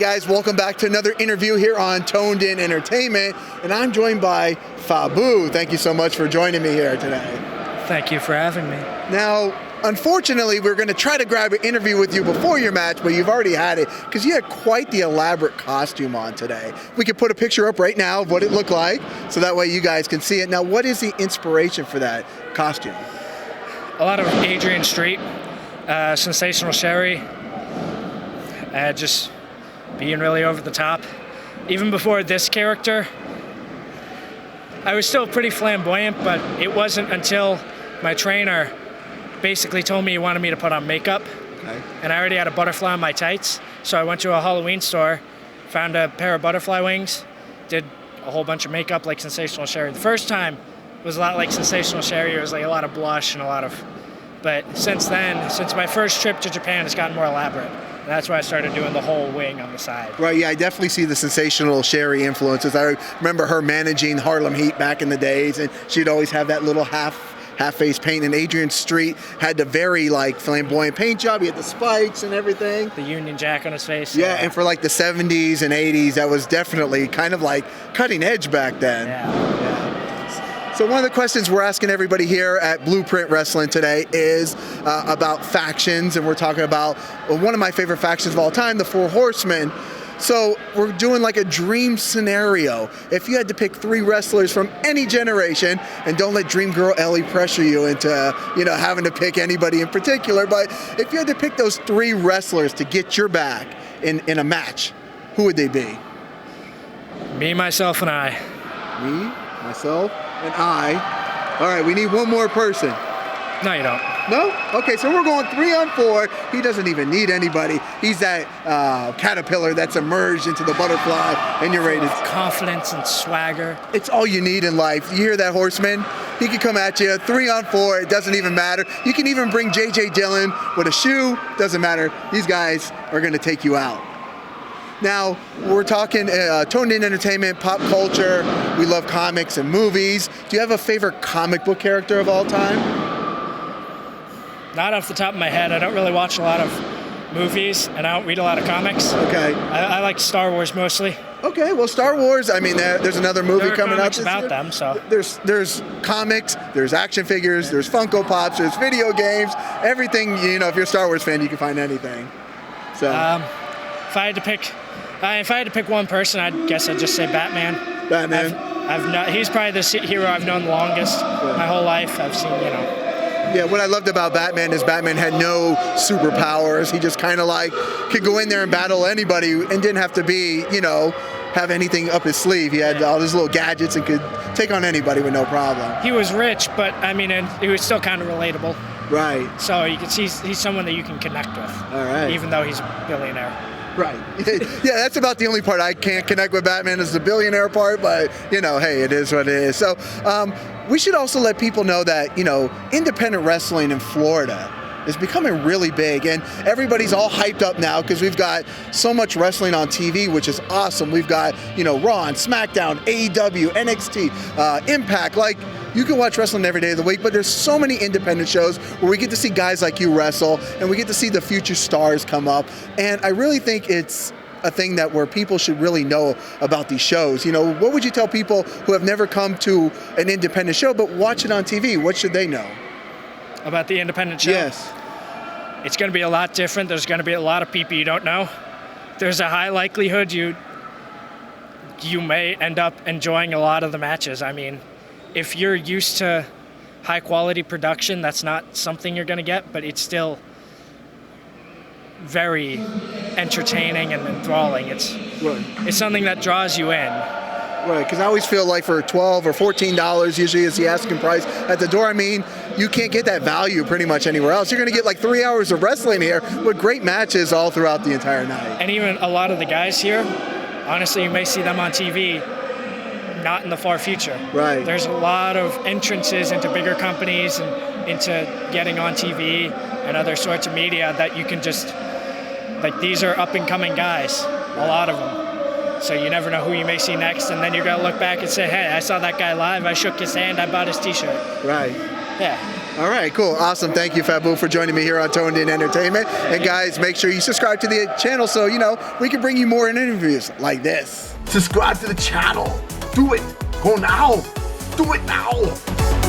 guys, welcome back to another interview here on Toned In Entertainment, and I'm joined by Faboo. Thank you so much for joining me here today. Thank you for having me. Now, unfortunately, we're going to try to grab an interview with you before your match, but you've already had it because you had quite the elaborate costume on today. We could put a picture up right now of what it looked like, so that way you guys can see it. Now, what is the inspiration for that costume? A lot of Adrian Street, Sensational Sherry, just being really over the top. Even before this character, I was still pretty flamboyant, but it wasn't until my trainer basically told me he wanted me to put on makeup. Okay. And I already had a butterfly on my tights, so I went to a Halloween store, found a pair of butterfly wings, did a whole bunch of makeup like Sensational Sherry. The first time was a lot like Sensational Sherry. It was like a lot of blush and a lot of, but since then, since my first trip to Japan, it's gotten more elaborate. And that's why I started doing the whole wing on the side. Right, yeah, I definitely see the Sensational Sherry influences. I remember her managing Harlem Heat back in the days, and she'd always have that little half-face paint, and Adrian Street had the very like flamboyant paint job. He had the spikes and everything. The Union Jack on his face. Yeah, and for like the 70s and 80s, that was definitely kind of like cutting edge back then. Yeah. So one of the questions we're asking everybody here at Blueprint Wrestling today is about factions, and we're talking about one of my favorite factions of all time, the Four Horsemen. So we're doing like a dream scenario. If you had to pick 3 wrestlers from any generation, and don't let Dream Girl Ellie pressure you into having to pick anybody in particular, but if you had to pick those 3 wrestlers to get your back in a match, who would they be? Me, myself, and I. Me, myself, and I. All right, we need one more person. No, you don't. No? Okay, so we're going 3 on 4. He doesn't even need anybody. He's that caterpillar that's emerged into the butterfly, and you're ready to... Confidence and swagger. It's all you need in life. You hear that, horseman? He can come at you 3 on 4. It doesn't even matter. You can even bring J.J. Dillon with a shoe. Doesn't matter. These guys are going to take you out. Now, we're talking Toned In Entertainment, pop culture. We love comics and movies. Do you have a favorite comic book character of all time? Not off the top of my head. I don't really watch a lot of movies, and I don't read a lot of comics. Okay. I like Star Wars mostly. Okay, well, Star Wars, I mean, there's another movie coming out this about year. them, so. There's comics, there's action figures, there's Funko Pops, there's video games, everything, if you're a Star Wars fan, you can find anything. So. If I had to pick one person, I guess I'd just say Batman. Batman. He's probably the hero I've known the longest. Yeah. My whole life, I've seen, Yeah, what I loved about Batman is Batman had no superpowers. He just kind of like could go in there and battle anybody and didn't have to be, have anything up his sleeve. He had all his little gadgets and could take on anybody with no problem. He was rich, but and he was still kind of relatable. Right. So you can see he's someone that you can connect with. All right. Even though he's a billionaire. Right. Yeah, that's about the only part I can't connect with Batman is the billionaire part, but, hey, it is what it is. So we should also let people know that, independent wrestling in Florida is becoming really big, and everybody's all hyped up now because we've got so much wrestling on TV, which is awesome. We've got, Raw and SmackDown, AEW, NXT, Impact, you can watch wrestling every day of the week, but there's so many independent shows where we get to see guys like you wrestle, and we get to see the future stars come up. And I really think it's a thing where people should really know about these shows. What would you tell people who have never come to an independent show but watch it on TV? What should they know? About the independent show? Yes. It's going to be a lot different. There's going to be a lot of people you don't know. There's a high likelihood you may end up enjoying a lot of the matches. I mean, if you're used to high quality production, that's not something you're going to get, but it's still very entertaining and enthralling. It's something that draws you in. Right, because I always feel like for $12 or $14 usually is the asking price at the door. I mean, you can't get that value pretty much anywhere else. You're going to get like 3 hours of wrestling here with great matches all throughout the entire night. And even a lot of the guys here, honestly, you may see them on TV, not in the far future. Right. There's a lot of entrances into bigger companies and into getting on TV and other sorts of media that you can just, these are up and coming guys, a lot of them. So you never know who you may see next, and then you're going to look back and say, hey, I saw that guy live, I shook his hand, I bought his t-shirt. Right. Yeah. All right, cool, awesome. Thank you, Faboo, for joining me here on Toned In Entertainment. And guys, make sure you subscribe to the channel so we can bring you more interviews like this. Subscribe to the channel. Do it. Go now. Do it now.